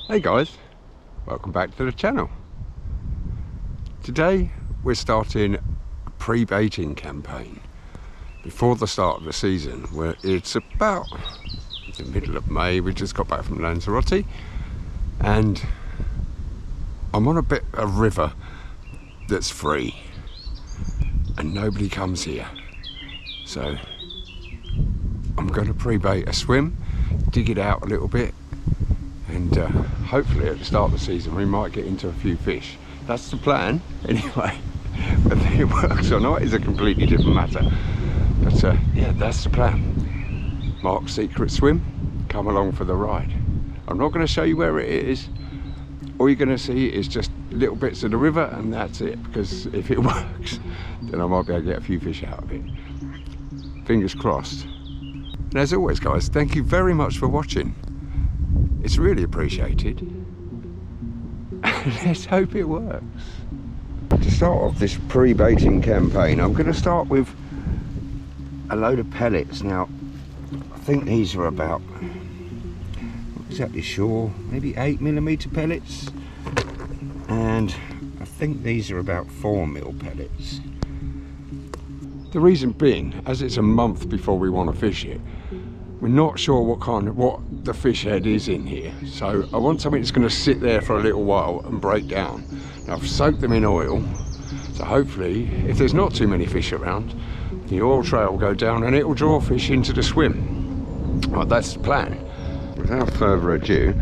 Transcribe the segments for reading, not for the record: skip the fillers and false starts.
Hey guys, welcome back to the channel. Today we're starting a pre-baiting campaign before the start of the season, where it's about the middle of May. We just got back from Lanzarote and I'm on a bit of a river that's free and nobody comes here, so I'm going to pre-bait a swim, dig it out a little bit, and hopefully at the start of the season we might get into a few fish. That's the plan anyway. Whether it works or not is a completely different matter, but yeah, that's the plan. Marc's secret swim, come along for the ride. I'm not going to show you where it is. All you're going to see is just little bits of the river, and that's it, because if it works then I might be able to get a few fish out of it. Fingers crossed. And as always guys, thank you very much for watching. It's really appreciated. Let's hope it works. To start off this pre-baiting campaign, I'm going to start with a load of pellets. Now, I think these are about, not exactly sure, maybe 8mm pellets. And I think these are about 4mm pellets. The reason being, as it's a month before we want to fish it, we're not sure what the fish head is in here, so I want something that's going to sit there for a little while and break down. Now I've soaked them in oil, so hopefully if there's not too many fish around, the oil trail will go down and it will draw fish into the swim. Right, that's the plan. Without further ado,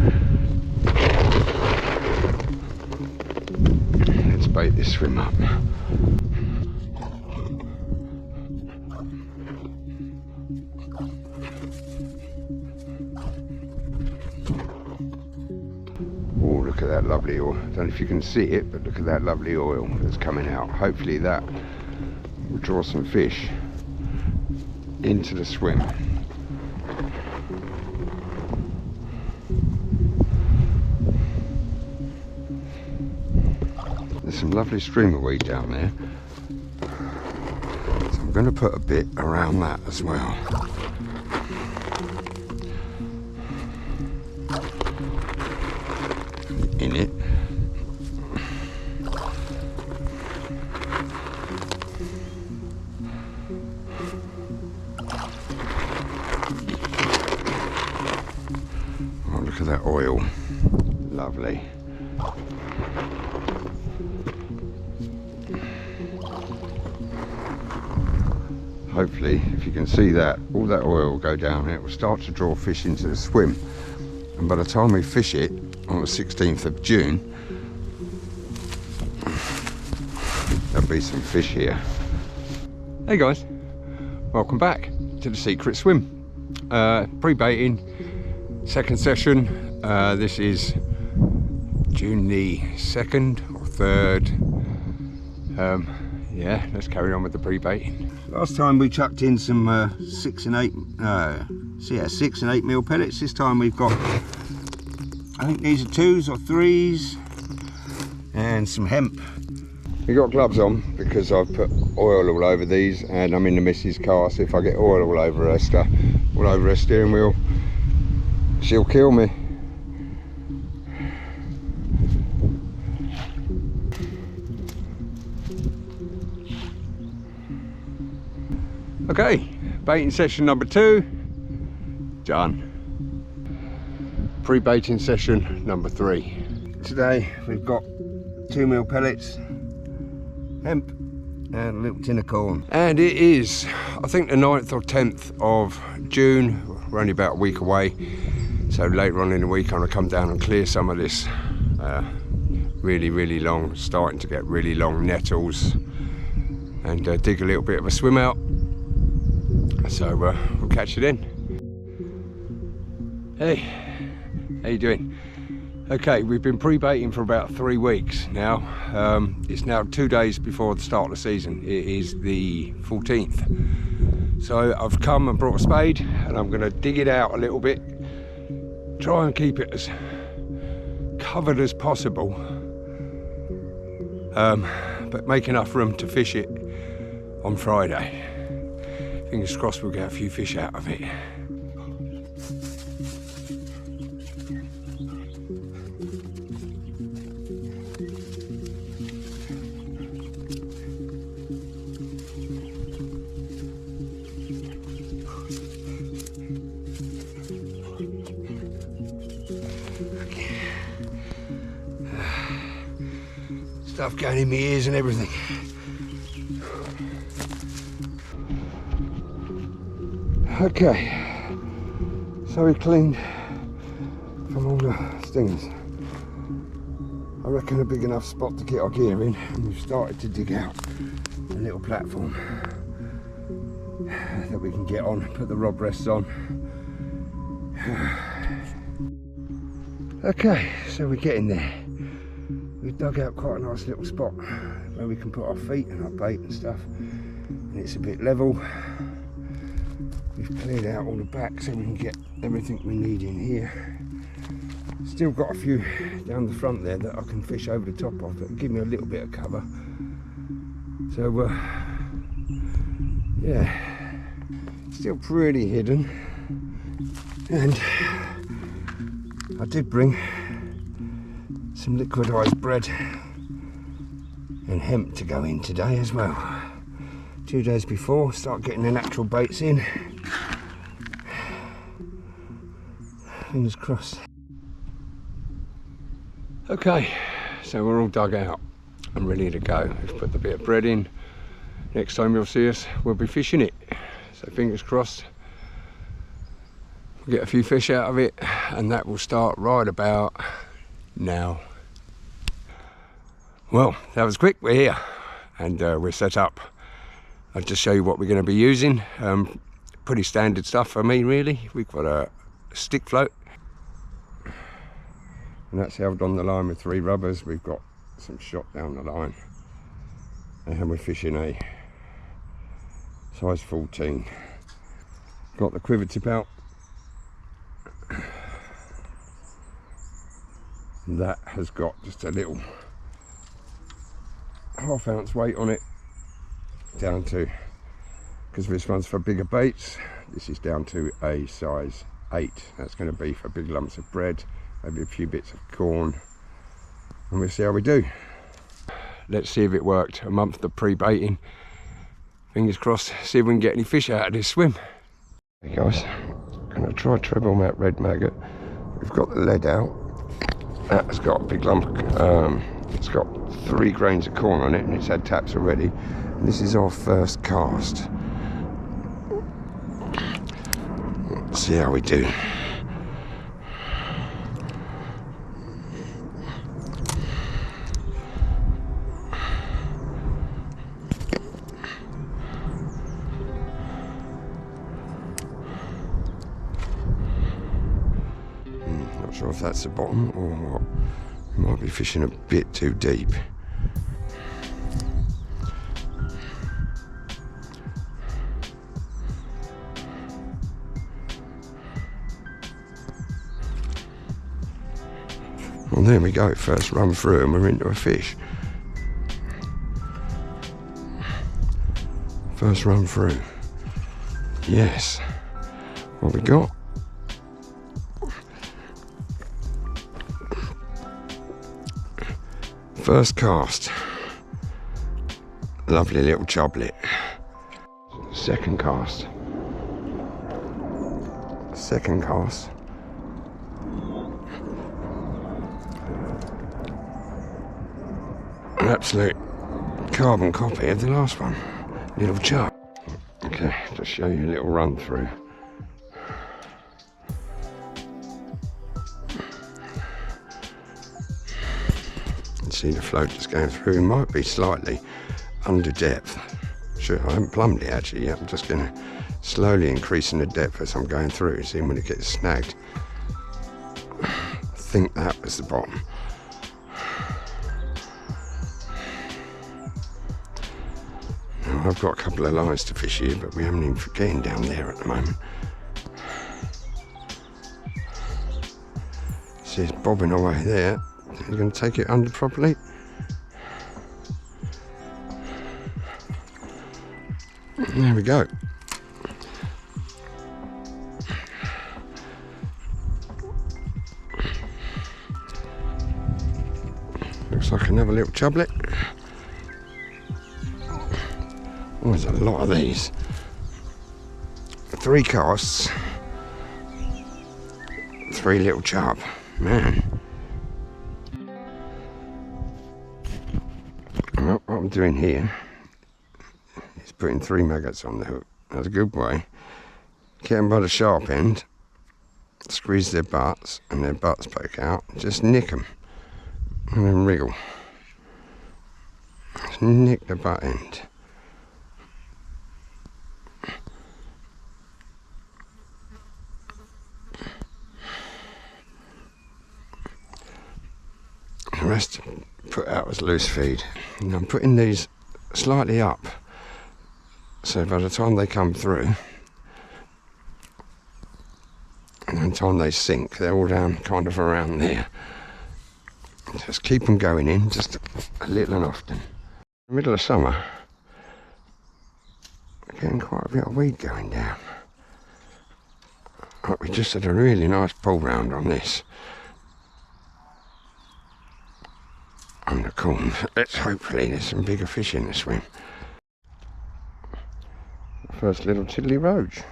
let's bait this swim up. Look at that lovely oil. I don't know if you can see it, but look at that lovely oil that's coming out. Hopefully that will draw some fish into the swim. There's some lovely streamer weed down there, so I'm going to put a bit around that as well. In it. Oh, look at that oil. Lovely. Hopefully, if you can see that, all that oil will go down and it will start to draw fish into the swim. And by the time we fish it, on the 16th of June, there'll be some fish here. Hey guys, welcome back to the secret swim. Pre-baiting, second session. This is June the 2nd or 3rd. Yeah, let's carry on with the pre-baiting. Last time we chucked in some 6 and 8 mil pellets. This time we've got, I think these are 2s or 3s, and some hemp. We got gloves on because I've put oil all over these, and I'm in the missus' car, so if I get oil all over her stuff, all over her steering wheel, she'll kill me. Okay, baiting session number 2, done. Pre-baiting session number 3. Today we've got 2mm pellets, hemp, and a little tin of corn. And it is, I think, the 9th or 10th of June. We're only about a week away, so later on in the week I'm going to come down and clear some of this really long, starting to get really long nettles, and dig a little bit of a swim out. So we'll catch it in. Hey, how you doing? Okay, we've been pre-baiting for about 3 weeks now. It's now 2 days before the start of the season. It is the 14th. So I've come and brought a spade, and I'm going to dig it out a little bit, try and keep it as covered as possible, but make enough room to fish it on Friday. Fingers crossed we'll get a few fish out of it. Stuff going in my ears and everything. Okay, so we cleaned from all the stingers. I reckon a big enough spot to get our gear in, and we've started to dig out a little platform that we can get on, put the rod rests on. Okay, so we're getting there. We've dug out quite a nice little spot where we can put our feet and our bait and stuff, and it's a bit level. We've cleared out all the back so we can get everything we need in here. Still got a few down the front there that I can fish over the top of that give me a little bit of cover. So yeah, still pretty hidden. And I did bring some liquidized bread and hemp to go in today as well. 2 days before, start getting the natural baits in. Fingers crossed. Okay, so we're all dug out and ready to go. We've put the bit of bread in. Next time you'll see us, we'll be fishing it. So fingers crossed, we'll get a few fish out of it, and that will start right about now. Well, that was quick. We're here and we're set up. I'll just show you what we're going to be using. Pretty standard stuff for me, really. We've got a stick float, and that's held on the line with 3 rubbers. We've got some shot down the line, and we're fishing a size 14. Got the quiver tip out. That has got just a little ½ ounce weight on it, down to, because this one's for bigger baits, this is down to a size 8. That's going to be for big lumps of bread, maybe a few bits of corn, and we'll see how we do. Let's see if it worked. A month of pre-baiting, fingers crossed, see if we can get any fish out of this swim. Hey guys, I'm going to try treble mount red maggot. We've got the lead out. That has got a big lump. It's got 3 grains of corn on it, and it's had taps already. And this is our first cast. Let's see how we do. Not sure if that's the bottom or what. We might be fishing a bit too deep. Well, there we go, first run through and we're into a fish. First run through. Yes. What we got? First cast. Lovely little chublet. Second cast. Second cast. An absolute carbon copy of the last one. Little chub. Okay, just show you a little run through. See the float just going through. It might be slightly under depth. Sure, I haven't plumbed it actually yet. I'm just going to slowly increasing the depth as I'm going through, seeing when it gets snagged. I think that was the bottom. Now, I've got a couple of lines to fish here, but we haven't even getting down there at the moment. See, it's bobbing away there. You're going to take it under properly. There we go. Looks like another little chublet. Oh, there's a lot of these. 3 casts. 3 little chub. Man. doing here is putting 3 maggots on the hook. That's a good way. Get them by the sharp end, squeeze their butts, and their butts poke out, just nick them, and then wriggle. Just nick the butt end. The rest put out as loose feed. And I'm putting these slightly up, so by the time they come through, and by the time they sink, they're all down kind of around there. Just keep them going in, just a little and often. In the middle of summer, we're getting quite a bit of weed going down. Like we just had a really nice pull round on this. On the corn. Let's hopefully there's some bigger fish in the swim. First little tiddly roach.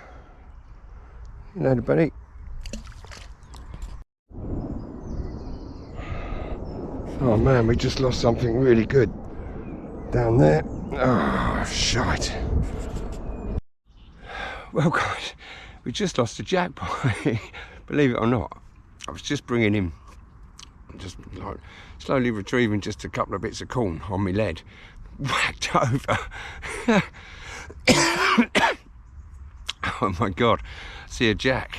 You know the buddy. Oh man, we just lost something really good down there. Oh shite. Well guys, we just lost a jackpot. Believe it or not. I was just bringing him, just like slowly retrieving just a couple of bits of corn on my lead. Whacked over. Oh my god, see a jack.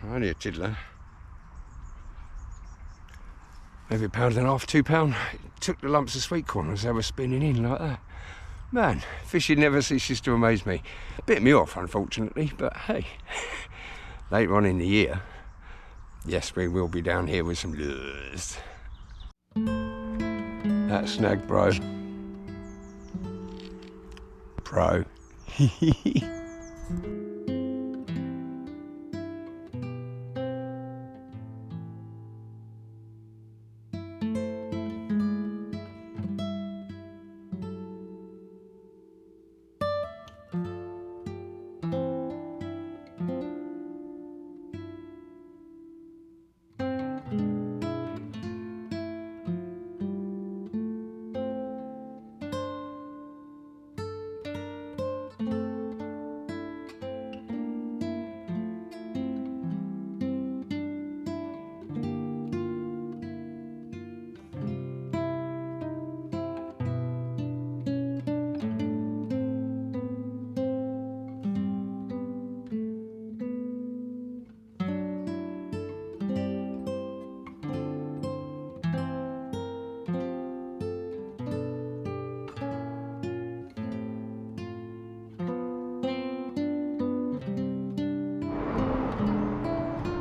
Only a tiddler. Maybe £1.5, £2. Took the lumps of sweet corn as they were spinning in like that. Man, fishing never ceases to amaze me. Bit me off, unfortunately, but hey. Later on in the year, yes, we will be down here with some lures. That snag, bro. Pro.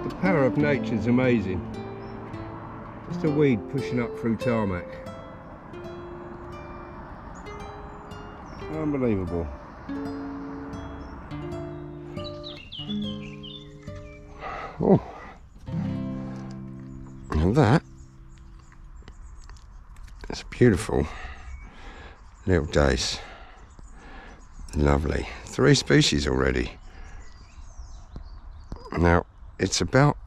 The power of nature is amazing. Just a weed pushing up through tarmac. Unbelievable. Oh, and that is a beautiful little dace. Lovely. 3 species already. Now it's about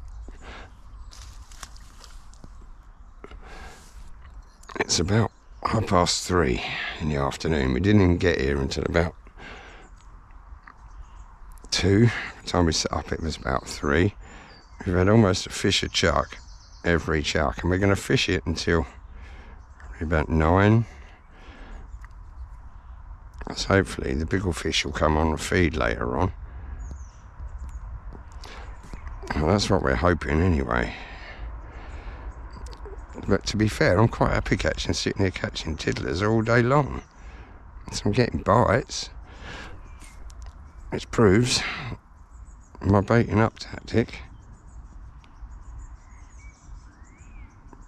It's about 3:30 in the afternoon. We didn't even get here until about 2. By the time we set up it was about 3. We've had almost a fish a chuck every chuck, and we're going to fish it until about 9. So hopefully the bigger fish will come on and feed later on. Well, that's what we're hoping anyway. But to be fair, I'm quite happy sitting here catching tiddlers all day long. So I'm getting bites, which proves my baiting up tactic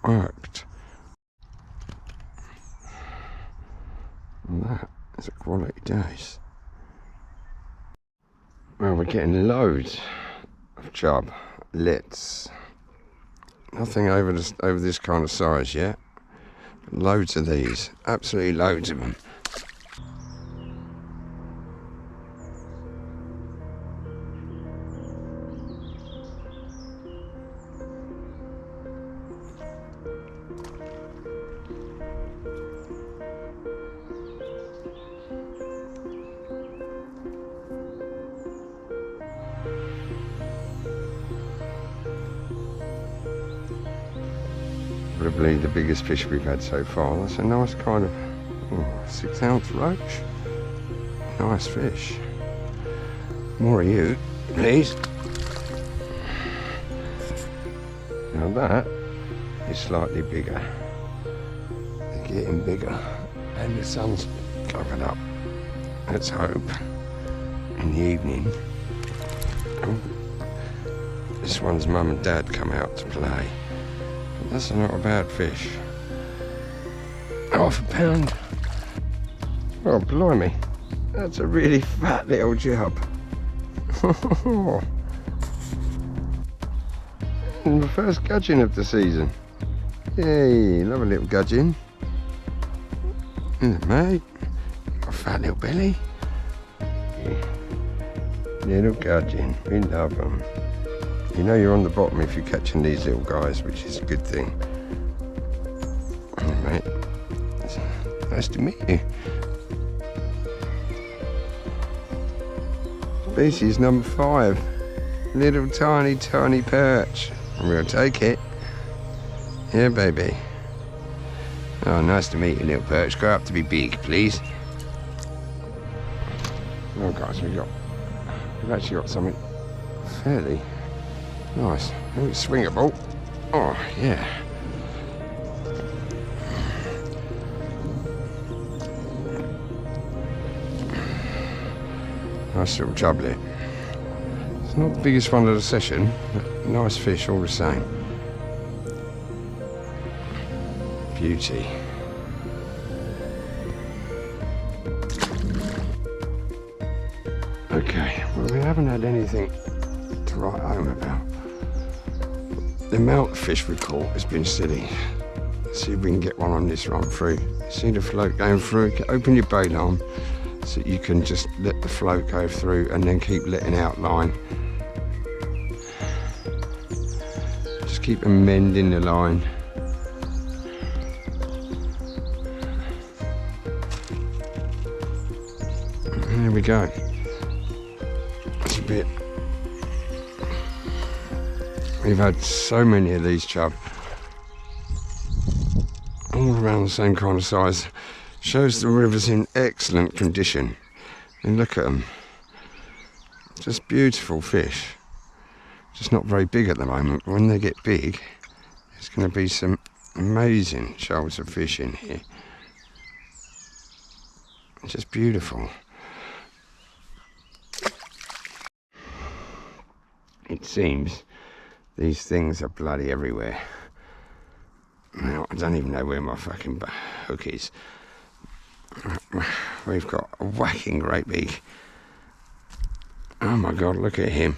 worked. And that is a quality dace. Well, we're getting loads of chub, lits. Nothing over this kind of size yet. But loads of these, absolutely loads of them. probably the biggest fish we've had so far. That's a nice kind of 6-ounce roach. Nice fish. More of you, please. Now that is slightly bigger. They're getting bigger, and the sun's covered up. Let's hope in the evening. This one's mum and dad come out to play. But that's not a bad fish. £1/2 pound. Oh, blimey. That's a really fat little jub. And the first gudgeon of the season. Yay, love a little gudgeon. Isn't it, mate? Got a fat little belly. Yeah. Little gudgeon, we love them. You know you're on the bottom if you're catching these little guys, which is a good thing. Hey, mate. It's nice to meet you. Species number 5. Little tiny perch. We'll take it. Yeah, baby. Oh, nice to meet you, little perch. Grow up to be big, please. Oh, guys, we've actually got something fairly nice. Oh, it's swingable. Oh, yeah. Nice little chublet. It's not the biggest one of the session, but nice fish all the same. Beauty. Okay, well, we haven't had anything to write home about. The amount of fish we caught has been silly. Let's see if we can get one on this run through. See the float going through? Open your bail arm so you can just let the float go through and then keep letting out line. Just keep amending the line. There we go. That's a bit. We've had so many of these chub, all around the same kind of size. Shows the river's in excellent condition. And look at them. Just beautiful fish. Just not very big at the moment. When they get big, there's going to be some amazing shoals of fish in here. Just beautiful. It seems these things are bloody everywhere. Now, I don't even know where my fucking hook is. We've got a whacking great big. Oh my God, look at him.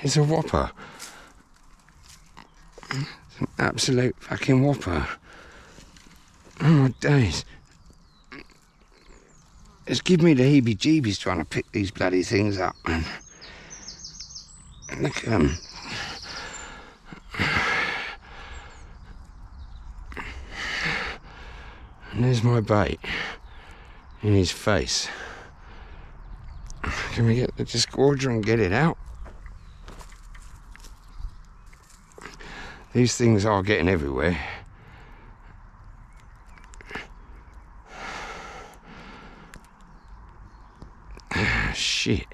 It's a whopper. It's an absolute fucking whopper. Oh my days. It's given me the heebie-jeebies trying to pick these bloody things up, man. Look at them. And there's my bait in his face. Can we get the disgorger and get it out? These things are getting everywhere. Shit.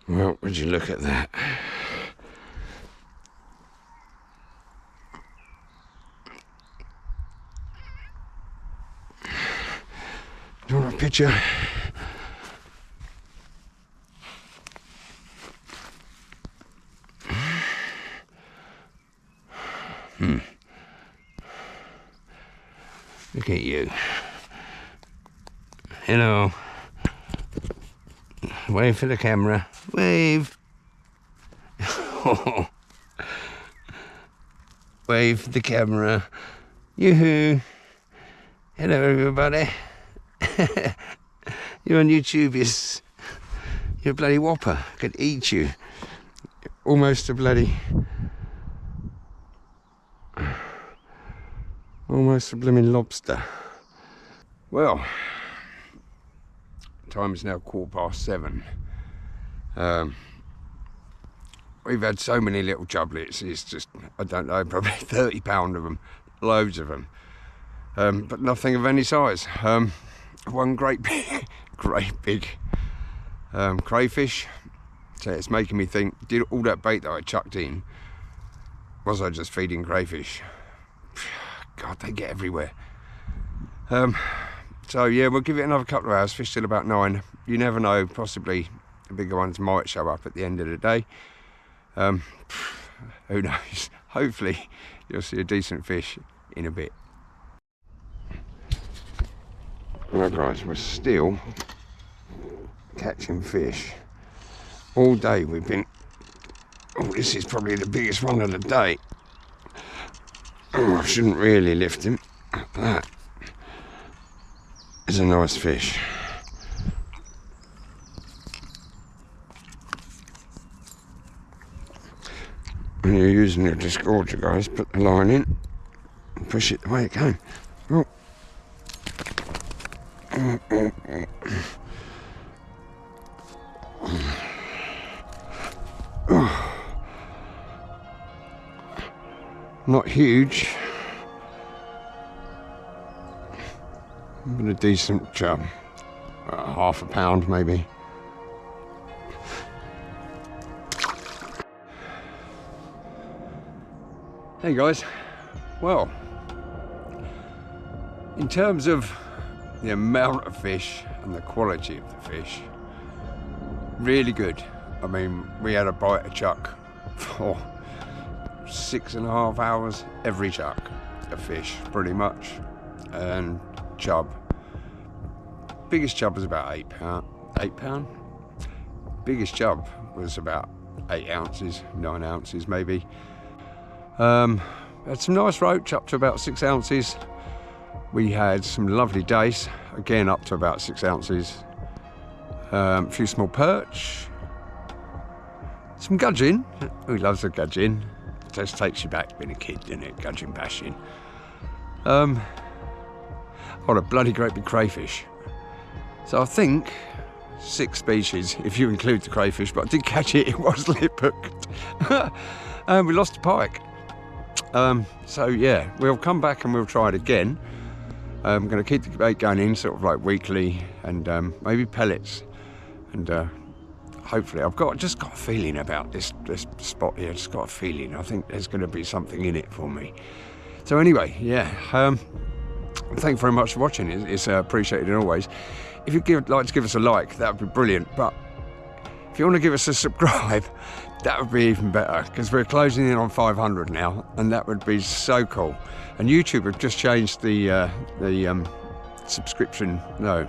Well, would you look at that? Do you want a picture? Look at you. Hello. Wave for the camera. Wave. Wave for the camera. Yoo-hoo. Hello, everybody. You're on YouTube. You're a bloody whopper. I could eat you. Almost a bloody... Almost a blooming lobster. Well, time is now 7:15. We've had so many little jublets, it's just, I don't know, probably 30 pound of them, loads of them, but nothing of any size. One great big crayfish. So it's making me think, did all that bait that I chucked in, was I just feeding crayfish? God, they get everywhere. So yeah, we'll give it another couple of hours, fish till about 9. You never know, possibly the bigger ones might show up at the end of the day. Who knows? Hopefully you'll see a decent fish in a bit. Right guys, we're still catching fish. All day we've been, oh, this is probably the biggest one of the day. Oh, I shouldn't really lift him. That is a nice fish. When you're using your disgorger, guys, put the line in and push it the way it came. Oh. Oh. Not huge, but a decent chub. Half a pound maybe. Hey guys, well, in terms of the amount of fish and the quality of the fish, really good. I mean, we had a bite of chuck for 6.5 hours, every chuck of fish pretty much, and chub. Biggest chub was about 8 pound. Biggest chub was about 8 ounces, 9 ounces maybe. Had some nice roach up to about 6 ounces. We had some lovely dace, again up to about 6 ounces. A few small perch, some gudgeon. Who loves a gudgeon? It just takes you back to being a kid, doesn't it? Gudgeon bashing. What a bloody great big crayfish. So I think 6 species, if you include the crayfish, but I did catch it, it was lip hooked. And we lost a pike. So yeah, we'll come back and we'll try it again. I'm going to keep the bait going in sort of like weekly, and maybe pellets, and hopefully I've just got a feeling about this spot here. Just got a feeling. I think there's going to be something in it for me. So anyway, yeah, thank you very much for watching. It's appreciated as always. If you'd like to give us a like, that would be brilliant, but if you want to give us a subscribe, that would be even better, because we're closing in on 500 now, and that would be so cool. And YouTube have just changed the subscription. No,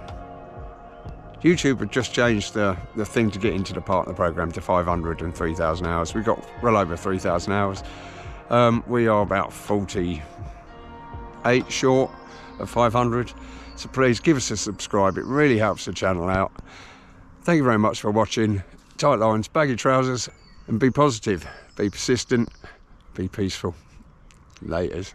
YouTube have just changed the thing to get into the partner program to 500 and 3,000 hours. We've got well over 3,000 hours. We are about 48 short of 500. So please give us a subscribe. It really helps the channel out. Thank you very much for watching. Tight lines, baggy trousers, and be positive, be persistent, be peaceful. Laters.